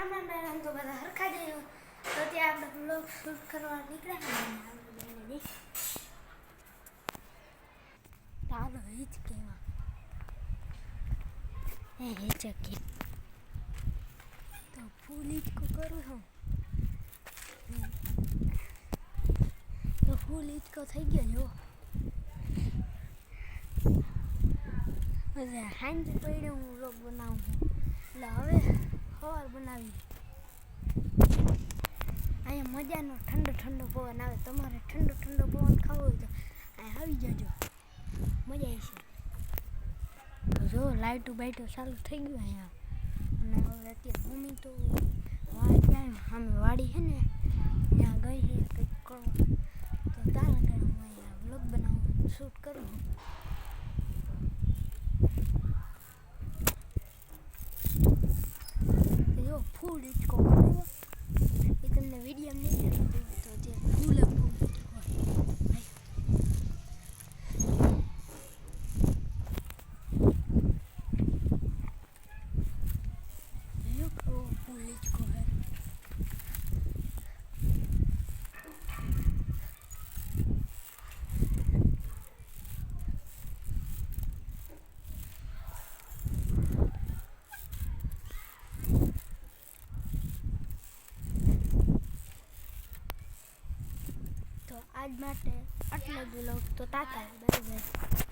રામ રામ તો બધા હરખા જઈએ તો ત્યાં આપણે બ્લોગ શૂટ કરવા નીકળ્યા ચાલો એ જ કહેવા એ ચકી તો ફૂલ ઈચકો કરું છું તો ફૂલ ઈચકો થઈ ગયો જો હવે હાંજ પડે હું બ્લોગ બનાવું એટલે હવે સવાર બનાવી અહીંયા મજાનો ઠંડો ઠંડો પવન આવે તમારે ઠંડો ઠંડો પવન ખાવો હોય તો અહીંયા આવી જજો મજા આવશે જો લાઇટો બાઇટો ચાલુ થઈ ગયું અહીંયા અને હવે અત્યારે મમ્મી તો ત્યાં અમે વાડી છે ને ત્યાં ગઈ છે કંઈક કરવા તો તારા કારણે હું અહીંયા વ્લોગ બનાવું શૂટ કરું જો ફૂલ ઈચકો બનાવ્યો એ તમને વિડીયો નહીં દેખાતું તો જે ફૂલ આજ માટે આટલો જ વ્લોગ તો તાતા બાય બાય